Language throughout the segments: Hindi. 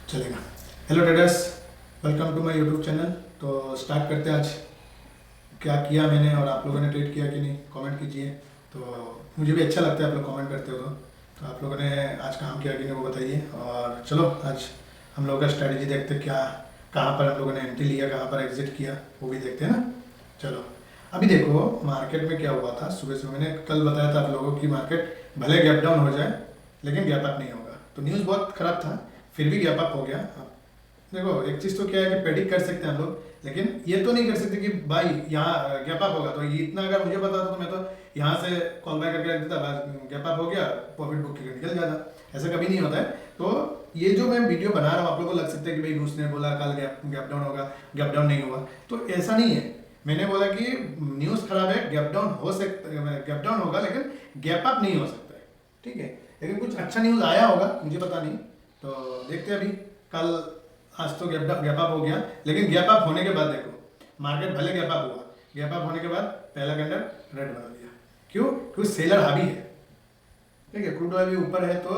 चलेगा। Hello traders, welcome to my YouTube channel. तो स्टार्ट करते हैं। आज क्या किया मैंने और आप लोगों ने ट्रेड किया कि नहीं, कमेंट कीजिए। तो मुझे भी अच्छा लगता है आप लोग कमेंट करते हो। तो आप लोगों ने आज काम किया कि नहीं वो बताइए। और चलो आज हम लोगों का स्ट्रैटेजी देखते हैं, क्या कहाँ पर हम लोगों ने एंट्री लिया, कहाँ पर एग्जिट किया, वो भी देखते हैं ना। चलो अभी देखो मार्केट में क्या हुआ था। सुबह सुबह मैंने कल बताया था आप लोगों की मार्केट भले गैप डाउन हो जाए लेकिन गैप अप नहीं होगा। तो न्यूज़ बहुत ख़राब था, फिर भी गैप अप हो गया। अब देखो एक चीज़ तो क्या है कि प्रेडिक्ट कर सकते हैं हम लोग, लेकिन ये तो नहीं कर सकते कि भाई यहाँ गैप अप होगा। तो ये इतना अगर मुझे पता था तो मैं तो यहाँ से कॉल बैक करके रख देता, बस गैप अप हो गया, प्रॉफिट बुक करके निकल जाता। ऐसा कभी नहीं होता है। तो ये जो मैं वीडियो बना रहा हूँ आप लोगों को लग सकता है कि भाई उसने बोला कल गैप गैप डाउन होगा, गैप डाउन नहीं हुआ। तो ऐसा नहीं है। मैंने बोला कि न्यूज़ खराब है, गैप डाउन हो सकता, गैप डाउन होगा लेकिन गैप अप नहीं हो सकता है। ठीक है, लेकिन कुछ अच्छा न्यूज़ आया होगा, मुझे पता नहीं। तो देखते हैं अभी। कल आज तो गैप अप हो गया, लेकिन गैप अप होने के बाद देखो मार्केट भले गैप अप हुआ, गैप अप होने के बाद पहला कैंडल रेड बना दिया। क्यों? क्योंकि सेलर हावी है। ठीक है, क्रूड ऑयल भी ऊपर है। तो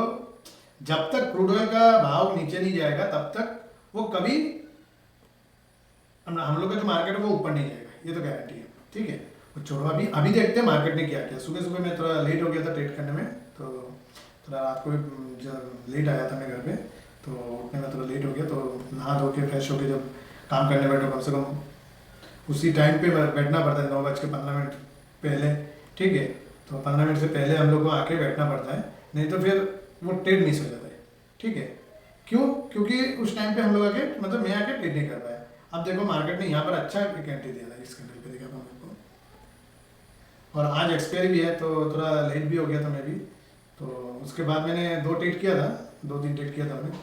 जब तक क्रूड ऑयल का भाव नीचे नहीं जाएगा तब तक वो कभी हम लोग का जो मार्केट है वो ऊपर नहीं जाएगा, ये तो गारंटी है। ठीक है, तो छोड़ो अभी अभी देखते हैं मार्केट ने क्या किया। सुबह सुबह मैं थोड़ा लेट हो गया था ट्रेड करने में, तो थोड़ा रात को भी जब लेट आया था मैं घर पे, तो उठने में थोड़ा लेट हो गया। तो नहा धो के फ्रेश होके जब काम करने बैठो कम से कम उसी टाइम पे बैठना पड़ता है, 9:15 पहले। ठीक है, तो 15 मिनट से पहले हम लोग को आके बैठना पड़ता है, नहीं तो फिर वो ट्रेड मिस हो जाता है। ठीक है, क्यों? क्योंकि उस टाइम पे हम लोग आके मतलब मैं आके ट्रेड नहीं कर पाया। अब देखो मार्केट ने यहाँ पर अच्छा एक एंट्री दिया था, इस कैंडल पे देखा था मेरे को। और आज एक्सपायरी भी है तो थोड़ा लेट भी हो गया था मैं भी। तो उसके बाद मैंने दो ट्रेड किया था, 2-3 ट्रेड किया था मैंने।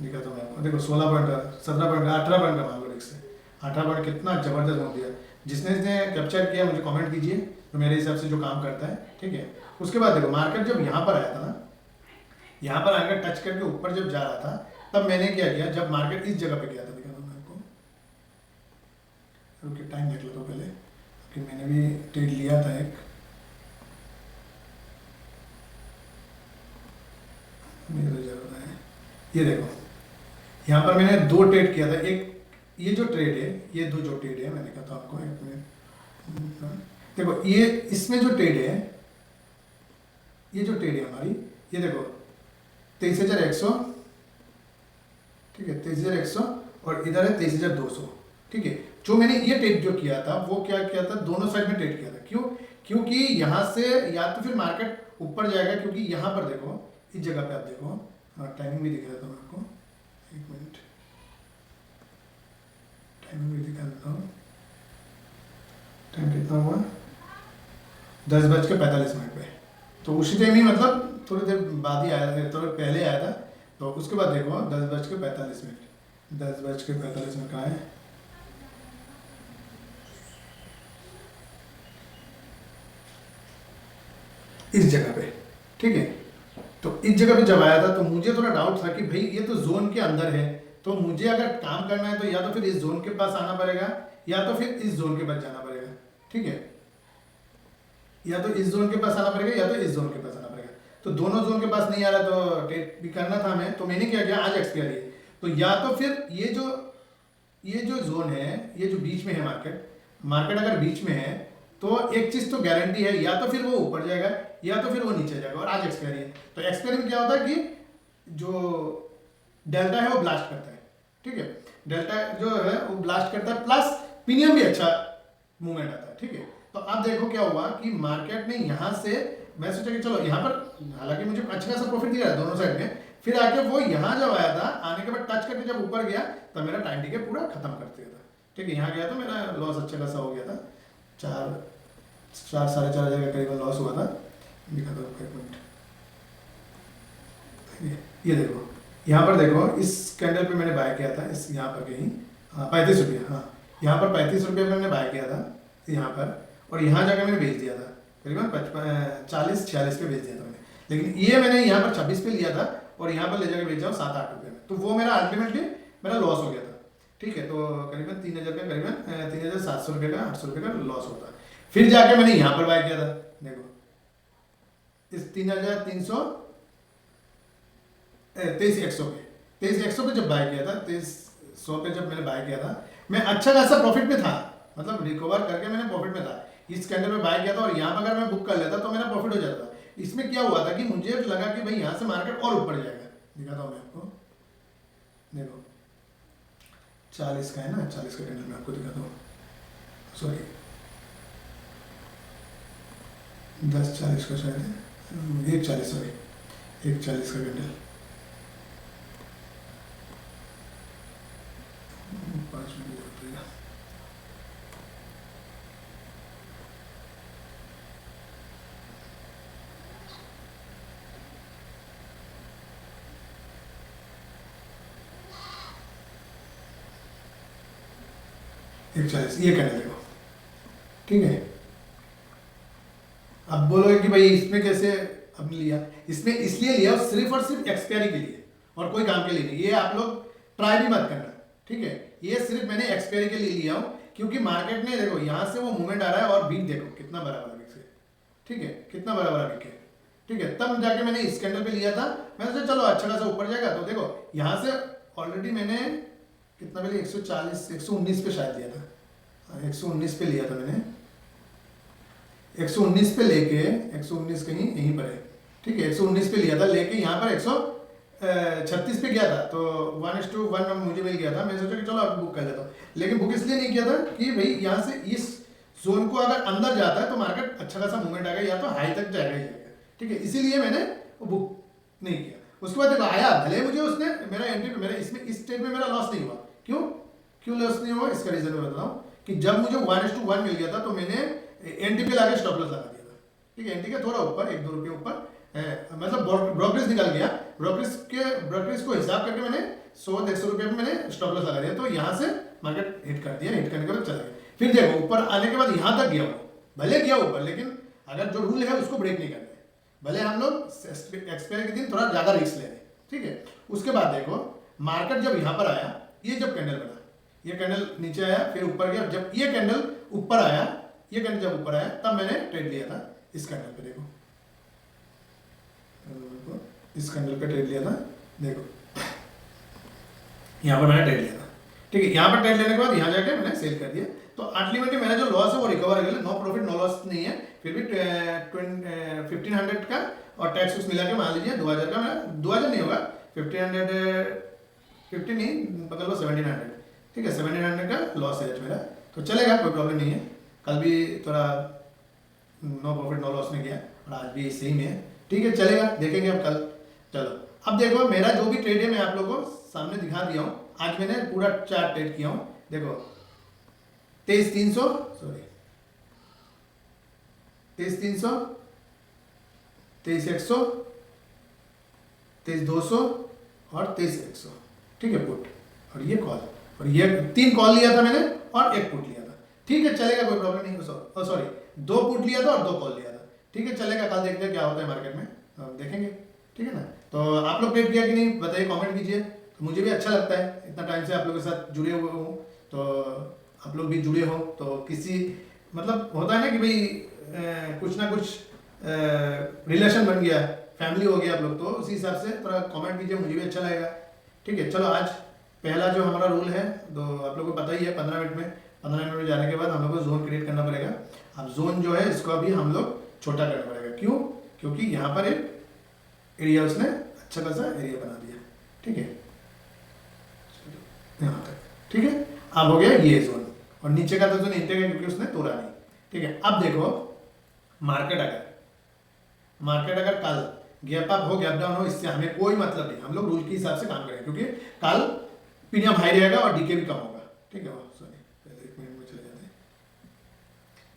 दिखा था मैं देखो 16 पॉइंट का, 17 पॉइंट का, 18 पॉइंट का मान लो, एक से 18 पॉइंट कितना जबरदस्त हो दिया। जिसने इसने कैप्चर किया मुझे कमेंट कीजिए, तो मेरे हिसाब से जो काम करता है। ठीक है, उसके बाद देखो मार्केट जब यहाँ पर आया था ना, यहाँ पर आकर टच करके ऊपर जब जा रहा था, तब मैंने क्या किया, जब मार्केट इस जगह पे गया था, दिखा दो मेरे को, रुकिए टाइम देख लो तो पहले, कि मैंने भी ट्रेड लिया था एक, मुझे तो जरूरत है। ये देखो यहाँ पर मैंने दो ट्रेड किया था। एक ये जो ट्रेड है, ये दो जो ट्रेड है मैं दिखाता हूँ आपको, एक मिनट। देखो ये इसमें जो ट्रेड है, ये जो ट्रेड है हमारी, ये देखो 23,100। ठीक है, 23,100 और इधर है 23,200। ठीक है, जो मैंने ये ट्रेड जो किया था वो क्या किया था, दोनों साइड में ट्रेड किया था। क्यों? क्योंकि यहाँ से या तो फिर मार्केट ऊपर जाएगा, क्योंकि यहाँ पर देखो इस जगह पे आप देखो, टाइमिंग भी दिखा देता हूँ आपको, एक मिनट टाइमिंग भी दिखा देता हूँ। टाइम कितना हुआ, 10:45 पे। तो उसी टाइम ही मतलब थोड़ी देर बाद ही आया था, थोड़ा पहले आया था। तो उसके बाद देखो 10:45, 10:45 कहाँ है, इस जगह पे। ठीक है, तो इस जगह पे जब आया था तो मुझे थोड़ा डाउट था कि भाई ये तो जोन के अंदर है, तो मुझे अगर काम करना है तो या तो फिर इस जोन के पास आना पड़ेगा या तो फिर इस जोन के पास जाना पड़ेगा। ठीक है, या तो इस जोन के पास आना पड़ेगा या तो इस जोन के पास आना पड़ेगा। तो दोनों जोन के पास नहीं आ रहा तो ट्रेड भी करना था हमें। तो मैंने क्या किया, आज एक्सपायरी है तो या तो फिर ये जो जोन है, ये जो बीच में है मार्केट, मार्केट अगर बीच में है तो एक चीज तो गारंटी है, या तो फिर वो ऊपर जाएगा या तो फिर वो नीचे जाएगा। और आज एक्सपायरी है, तो एक्सपायरी में क्या होता है कि जो डेल्टा है वो ब्लास्ट करता है। ठीक है, डेल्टा जो है वो ब्लास्ट करता है, प्लस प्रीमियम भी अच्छा मूवमेंट आता है। ठीक है, तो अब देखो क्या हुआ कि मार्केट ने यहाँ से, मैं सोचा कि चलो यहाँ पर, हालांकि मुझे अच्छा खासा प्रॉफिट दिया दोनों साइड में, फिर आके वो यहाँ जब आया था, आने के बाद टच करके जब ऊपर गया तब मेरा टाइम टिके पूरा खत्म कर दिया था। ठीक है, यहाँ गया तो मेरा लॉस अच्छा खासा हो गया था, 4-4.5 हज़ार का करीबन लॉस हुआ था। दिखा दो एक मिनट, ये देखो यहाँ पर देखो इस कैंडल पे मैंने बाय किया था, इस यहाँ पर कहीं 35 रुपया, हाँ यहाँ पर 35 रुपये पे मैंने बाय किया था यहाँ पर, और यहाँ जाकर मैंने बेच दिया था करीबन 40-46 पे बेच दिया था मैंने। लेकिन ये मैंने यहाँ पर 26 पे लिया था और यहाँ पर ले जाकर बेचा 7-8 रुपये में, तो वो मेरा अल्टीमेटली मेरा लॉस हो गया था। ठीक है, तो करीबन 3,000 का, करीबन 3,700 रुपये का, 800 रुपये का लॉस होता। फिर जाके मैंने यहाँ पर बाय किया था, देखो इस 3,300 23,100 पे। 23,100 पे जब बाय किया था, 2300 पे जब मैंने बाय किया था, मैं अच्छा खासा प्रॉफिट में था, मतलब रिकवर करके मैंने प्रॉफिट में था। इस कैंडल में बाय किया था और यहाँ पर अगर मैं बुक कर लेता तो मेरा प्रॉफिट हो जाता। इसमें क्या हुआ था कि मुझे लगा कि भाई यहाँ से मार्केट और ऊपर जाएगा। दिखाता हूँ मैं आपको, देखो 40 का है ना, 40 का कैंडल मैं आपको दिखाता हूँ, सॉरी 10:40 का शायद है, 1:40, सॉरी 1:40 का कैंडल, 5 मिनट रुकेगा। एक 40 ये कैंडल देखो, ठीक है। अब बोलोगे कि भाई इसमें कैसे अब लिया, इसमें इसलिए लिया सिर्फ और सिर्फ एक्सपायरी के लिए और कोई काम के लिए नहीं। ये आप लोग ट्राई भी मत करना, ठीक है। ये सिर्फ मैंने एक्सपायरी के लिए लिया हूँ, क्योंकि मार्केट में देखो यहाँ से वो मूवमेंट आ रहा है और बीट देखो कितना बड़ा बड़ा बिक है, ठीक है, कितना बड़ा बड़ा बिक है, ठीक है। तब जाके मैंने इस कैंडल पे लिया था, मैंने सोचा चलो अच्छा खासा ऊपर जाएगा। तो देखो यहाँ से ऑलरेडी मैंने कितना पहले 140 119 पे शायद लिया था, 119 पे लिया था मैंने, 119 पे लेके 119 कहीं यहीं पर है, ठीक है, 119 पे लिया था, लेके यहाँ पर 136 पे गया था। तो 1:1 मुझे मिल गया था। मैं सोचा कि चलो अब बुक कर लेता हूँ, लेकिन बुक इसलिए नहीं किया था कि भाई यहाँ से इस जोन को अगर अंदर जाता है तो मार्केट अच्छा खासा मूवमेंट आएगा, या तो हाई तक जाएगा ही जाएगा, ठीक है, इसीलिए मैंने वो बुक नहीं किया। उसके बाद देखो आया, भले मुझे उसने मेरा एंट्री पे, मेरा इसमें इस स्टेज में मेरा लॉस नहीं हुआ। क्यों लॉस नहीं हुआ, इसका रीजन मैं बता रहा हूँ कि जब मुझे 1:1 मिल गया था तो मैंने एंट्री पे लाके स्टॉप लॉस लगा दिया था, ठीक है। एंट्री के थोड़ा ऊपर 1-2 रुपये ऊपर मतलब ब्रोकरेज निकल गया, ब्रोकरेज को हिसाब करके मैंने 100-150 रुपये पे मैंने स्टॉप लॉस लगा दिया। तो यहाँ से मार्केट हिट कर दिया, हिट करने के बाद चला गया। फिर देखो ऊपर आने के बाद यहाँ तक गया, भले गया ऊपर, लेकिन अगर जो रूल है उसको ब्रेक नहीं करना है। भले हम लोग एक्सपायरी के दिन थोड़ा ज़्यादा रिस्क ले रहे हैं, ठीक है। उसके बाद देखो मार्केट जब यहाँ पर आया, ये जब कैंडल बना, ये कैंडल नीचे आया फिर ऊपर गया, जब ये कैंडल ऊपर आया, ये कैंडल जब ऊपर आया तब मैंने ट्रेड लिया था इस कैंडल पे। देखो इस कैंडल पे ट्रेड लिया था, देखो यहाँ पर मैंने ट्रेड लिया था, ठीक है। यहाँ पर ट्रेड लेने के बाद यहाँ जाके मैंने सेल कर दिया। तो अल्टीमेटली मेरा जो लॉस है वो रिकवर हो गया, नो प्रॉफिट नो लॉस नहीं है। फिर भी 1500 का और टैक्स कुछ मिला के मान लीजिए 2000 का, मेरा 2000 नहीं होगा, 1550 नहीं पकड़ लो 1700, ठीक है, 1700 का लॉस है मेरा। तो चलेगा, कोई प्रॉब्लम नहीं है। कल भी थोड़ा नो प्रॉफिट नो लॉस में गया और आज भी सेम है, ठीक है, चलेगा, देखेंगे अब कल। चलो अब देखो मेरा जो भी ट्रेड है मैं आप लोगों को सामने दिखा दिया हूँ। आज मैंने पूरा चार्ट ट्रेड किया हूँ, देखो 23,300, सॉरी 23,300, 23,100, 23,200 और 23,100, ठीक है, पुट। और ये कॉल, और ये 3 कॉल लिया था मैंने और 1 पुट लिया था, ठीक है, चलेगा, कोई प्रॉब्लम नहीं। सॉरी 2 पुट लिया था और 2 कॉल लिया था, ठीक है, चलेगा। कल देखते हैं क्या होता है मार्केट में, देखेंगे, ठीक है ना। तो आप लोग ट्रेड किया कि नहीं बताइए, कमेंट कीजिए। तो मुझे भी अच्छा लगता है, इतना टाइम से आप लोगों के साथ जुड़े हुए हूँ, तो आप लोग भी जुड़े हो तो किसी मतलब होता है ना कि भाई कुछ ना कुछ रिलेशन बन गया, फैमिली हो गया आप लोग, तो उसी हिसाब से थोड़ा कमेंट कीजिए, मुझे भी अच्छा लगेगा, ठीक है। चलो आज पहला जो हमारा रूल है, तो आप लोगों को पता ही है, 15 मिनट में जाने के बाद हम लोग को जोन क्रिएट करना पड़ेगा। अब जोन जो है इसको अभी हम लोग छोटा करना पड़ेगा, क्यों, क्योंकि यहाँ पर एक एरिया उसने अच्छा खासा एरिया बना दिया, ठीक है, यहाँ तक, ठीक है। अब हो गया ये जोन, और नीचे का तो जोन इंटेक है क्योंकि उसने तोड़ा नहीं, ठीक है। अब देखो मार्केट अगर कल गैप अप हो गैप डाउन हो, इससे हमें कोई मतलब नहीं, हम लोग रूल के हिसाब से काम करेंगे, क्योंकि कल प्रीमियम हाई रहेगा और डीके भी कम होगा, ठीक है। सॉरी पहले 1 मिनट में चले जाते हैं,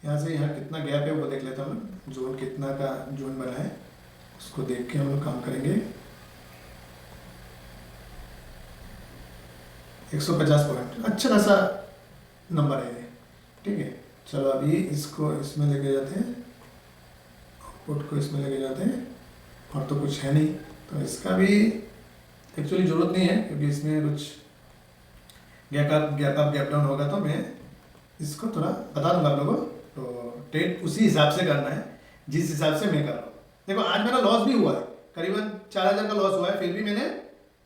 यहाँ से यहाँ कितना गैप है वो देख लेता हूँ, जोन कितना का जोन बना है उसको देख के हम लोग काम करेंगे। 150 पॉइंट अच्छा खासा नंबर है, ठीक है। चलो अभी इसको इसमें लेके जाते हैं, आउटपुट को इसमें लेके जाते हैं, और तो कुछ है नहीं, तो इसका भी एक्चुअली ज़रूरत नहीं है, क्योंकि इसमें कुछ गैप डाउन होगा तो मैं इसको थोड़ा बता दूंगा आप लोगों को। तो ट्रेड उसी हिसाब से करना है जिस हिसाब से मैं कर रहा हूँ। देखो आज मेरा लॉस भी हुआ है, करीबन 4,000 का लॉस हुआ है, फिर भी मैंने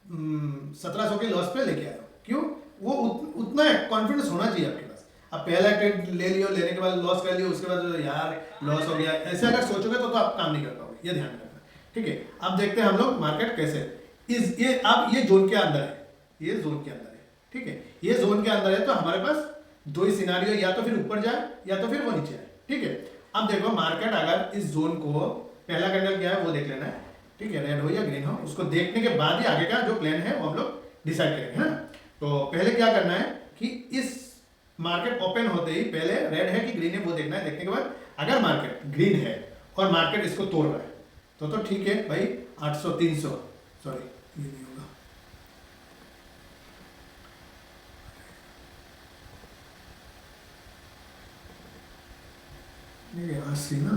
1700 के लॉस पे लेके आए हो। क्यों? वो उतना कॉन्फिडेंस होना चाहिए आपके पास। अब पहला ट्रेड ले लियो, लेने के बाद लॉस कर लियो, उसके बाद यार लॉस हो गया, ऐसे अगर सोचोगे तो आप काम नहीं कर पाओगे, ये ध्यान रखना। ठीक है, अब देखते हैं हम लोग मार्केट कैसे इस ये अब ये जोन के अंदर है, ये जोन के अंदर है। ठीक है, ये जोन के अंदर है तो हमारे पास दो ही सिनारियो, या तो फिर ऊपर जाए या तो फिर वो नीचे आए। ठीक है, अब देखो मार्केट अगर इस जोन को, पहला कैंडल क्या है वो देख लेना है। ठीक है, रेड हो या ग्रीन हो, उसको देखने के बाद ही आगे का जो प्लान है वो हम लोग डिसाइड करेंगे, है ना। तो पहले क्या करना है कि इस मार्केट ओपन होते ही पहले रेड है कि ग्रीन है वो देखना है। देखने के बाद अगर मार्केट ग्रीन है और मार्केट इसको तोड़ रहा है तो ठीक है भाई, 800 300 सॉरी ये नहीं होगा, नहीं 80 ना,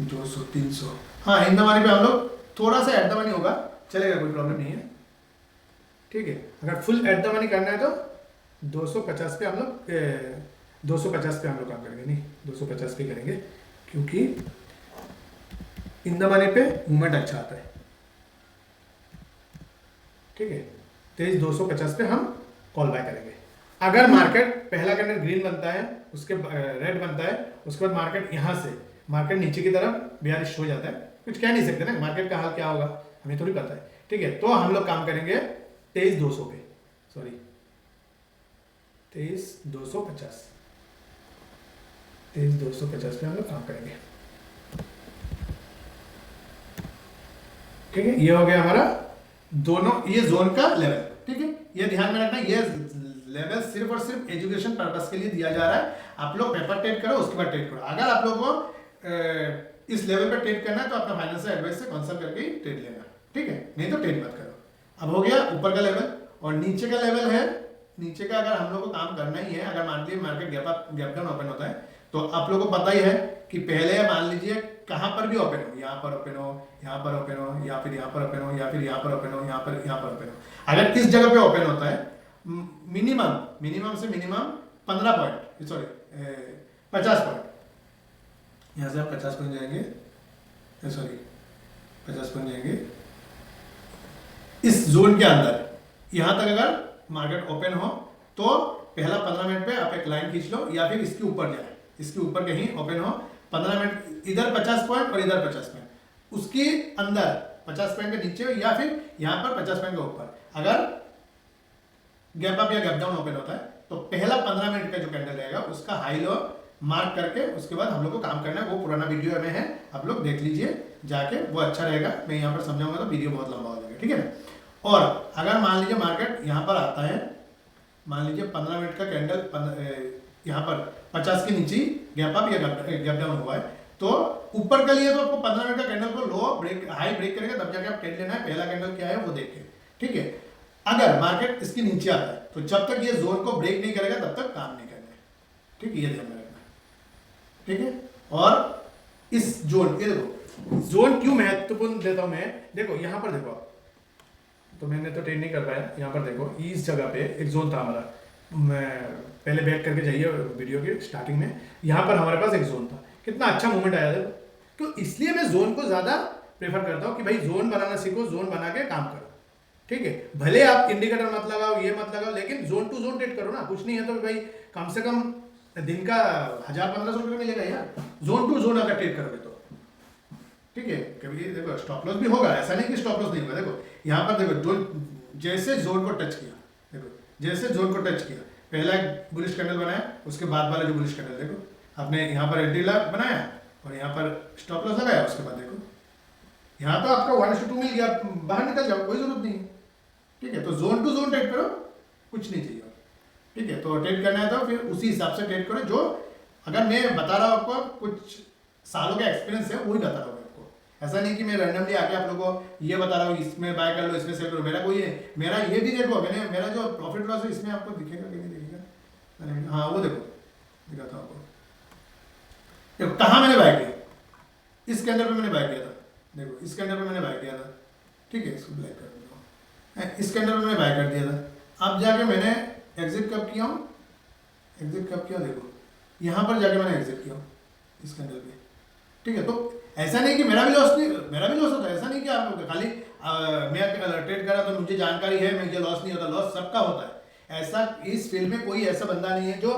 200 300, हाँ इन दवानी पे हम लोग थोड़ा सा एट द मनी होगा, चलेगा, कोई प्रॉब्लम नहीं है। ठीक है, अगर फुल एट द मनी करना है तो 250 पे हम लोग 250 पे हम लोग काम करेंगे, नहीं 250 पे करेंगे, क्योंकि इन द मनी पे मूवमेंट अच्छा आता है। ठीक है, तेज 250 पे हम कॉल बाय करेंगे। अगर मार्केट पहला कैंडल ग्रीन बनता है, उसके रेड बनता है, उसके बाद मार्केट यहाँ से मार्केट नीचे की तरफ बेयरिश हो जाता है, कुछ कह नहीं सकते ना, मार्केट का हाल क्या होगा हमें थोड़ी पता है। ठीक है, तो हम लोग काम करेंगे 23,200 पे, सॉरी 23,250, 23,250 पे हम लोग काम करेंगे। ठीक है, ये हो गया हमारा दोनों ये जोन का लेवल। ठीक है, ये ध्यान में रखना, ये लेवल सिर्फ और सिर्फ एजुकेशन पर्पस के लिए दिया जा रहा है। आप लोग पेपर ट्रेड करो, उसके बाद ट्रेड करो। अगर आप लोगों को इस लेवल पर ट्रेड करना है तो अपना फाइनेंशियल एडवाइस से कंसल्ट करके ही ट्रेड लेना। ठीक है, नहीं तो ट्रेड मत करो। अब हो गया ऊपर का लेवल, और नीचे का लेवल है, नीचे का अगर हम लोग को काम करना ही है, अगर मान लीजिए मार्केट गैप डाउन ओपन होता है तो आप लोगों को पता ही है कि पहले मान लीजिए कहाँ पर भी ओपन हो, यहाँ पर ओपन हो, यहाँ पर ओपन हो, या फिर यहाँ पर ओपन हो, या फिर यहाँ पर ओपन हो, यहाँ पर ओपन हो। अगर इस जगह पे ओपन होता है मिनिमम से मिनिमम 15 पॉइंट, सॉरी 50 पॉइंट, यहाँ से आप 50 पॉइंट जाएंगे, सॉरी 50 पॉइंट जाएंगे इस जोन के अंदर। यहाँ तक अगर मार्केट ओपन हो तो पहला 15 मिनट पे आप एक लाइन खींच लो, या फिर इसके ऊपर जाए, इसके ऊपर कहीं ओपन हो 15 मिनट, इधर 50 पॉइंट और इधर 50 पॉइंट, उसके अंदर 50 पॉइंट के नीचे या फिर यहाँ पर 50 पॉइंट के ऊपर अगर गैप अप या गैप डाउन ओपन होता है तो पहला 15 मिनट का जो कैंडल रहेगा उसका हाई लो मार्क करके उसके बाद हम लोग को काम करना है। वो पुराना वीडियो में है, आप लोग देख लीजिए जाके, वो अच्छा रहेगा। मैं यहाँ पर समझाऊंगा तो वीडियो बहुत लंबा हो जाएगा। ठीक है ना। और अगर मान लीजिए मार्केट यहाँ पर आता है, मान लीजिए 15 मिनट का कैंडल यहाँ पर 50 के नीचे गैप अप या गैप डाउन हुआ है, तो ऊपर के लिए तो आपको 15 मिनट का कैंडल को लो ब्रेक हाई ब्रेक करेगा तब जाके आप ट्रेड लेना है। पहला कैंडल क्या है वो देखें। ठीक है, अगर मार्केट इसके नीचे आता है तो जब तक ये जोन को ब्रेक नहीं करेगा तब तक काम नहीं करना है। ठीक है, ये ध्यान में रखना। ठीक है, और इस जोन, ये देखो जोन क्यों महत्वपूर्ण देता हूं मैं, देखो यहां पर देखो आप, तो मैंने तो ट्रेड नहीं कर पाया। यहाँ पर देखो इस जगह पे एक जोन था हमारा, मैं पहले बैक करके जाइए वीडियो के स्टार्टिंग में, यहाँ पर हमारे पास एक जोन था, कितना अच्छा मूवमेंट आया था। तो इसलिए मैं जोन को ज़्यादा प्रेफर करता हूँ कि भाई जोन बनाना सीखो, जोन बना के काम करो। ठीक है, भले आप इंडिकेटर मत लगाओ, ये मत लगाओ, लेकिन जोन टू जोन ट्रेड करो ना। कुछ नहीं है तो भाई कम से कम दिन का 1000-1500 रुपये मिलेगा यार, जोन टू जोन अगर ट्रेड करोगे तो। ठीक है, कभी देखो स्टॉप लॉस भी होगा, ऐसा नहीं कि स्टॉप लॉस नहीं होगा। देखो यहाँ पर देखो जोन, जैसे जोन को टच किया, देखो जैसे जोन को टच किया, पहला बुलिश कैंडल बनाया, उसके बाद वाला जो बुलिश कैंडल देखो आपने यहाँ पर एंट्री बनाया और यहाँ पर स्टॉप लॉस लगाया, उसके बाद देखो यहाँ तो आपका 1:2 मिल गया, बाहर निकल जाओ, कोई जरूरत नहीं है। ठीक है, तो जोन टू जोन ट्रेड करो, कुछ नहीं चाहिए। ठीक है, तो ट्रेड करना है तो फिर उसी हिसाब से ट्रेड करो। जो अगर मैं बता रहा हूँ आपको, कुछ सालों का एक्सपीरियंस है वही बता रहा हूँ आपको। ऐसा नहीं कि मैं रैंडमली आके आप लोगों को ये बता रहा हूँ इसमें बाय कर लो, इसमें सेल करो। मेरा कोई है, मेरा ये भी देखो, मैंने मेरा जो प्रॉफिट लॉस है इसमें आपको दिखेगा कि नहीं दिखेगा, हाँ वो देखो दिखाता हूँ आपको। देखो कहाँ मैंने बाय किया, इस कैंडल पे मैंने बाय किया था, देखो इस कैंडल पे मैंने बाय किया था। ठीक है, इसको ब्लैक कर देता हूँ, इस कैंडल पे मैंने बाय कर दिया था। अब जाके मैंने एग्जिट कब किया हूँ, एग्जिट कब किया देखो, यहाँ पर जाके मैंने एग्जिट किया इस कैंडल पे। ठीक है, तो ऐसा नहीं कि मेरा भी लॉस नहीं, मेरा भी लॉस होता है, ऐसा नहीं कि आप लोग खाली मैं ट्रेड करा तो मुझे जानकारी है, मुझे लॉस नहीं होता। लॉस सबका होता है। ऐसा इस फील्ड में कोई ऐसा बंदा नहीं है जो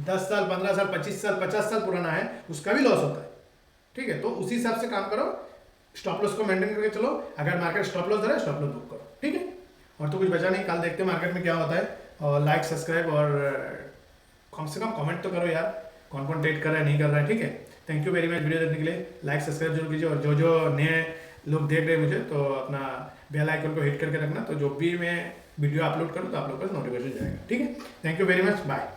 10 साल 15 साल 25 साल 50 साल पुराना है, उसका भी लॉस होता है। ठीक है, तो उसी हिसाब से काम करो, स्टॉप लॉस को मेंटेन करके चलो। अगर मार्केट स्टॉप लॉस दे रहा है, स्टॉप लॉस बुक करो। ठीक है, और तो कुछ बचा नहीं, कल देखते हैं मार्केट में क्या होता है। और लाइक सब्सक्राइब और कम से कम कमेंट तो करो यार, कौन कौन ट्रेड कर रहा है नहीं कर रहा है। ठीक है, thank you very much video देखने के लिए। लाइक सब्सक्राइब जरूर कीजिए, और जो जो नए लोग देख रहे हैं मुझे, तो अपना बेल आइकन को हिट करके रखना, तो जो भी मैं वीडियो अपलोड करूँ तो आप लोग को नोटिफिकेशन जाएगा। ठीक है, thank you very much, bye.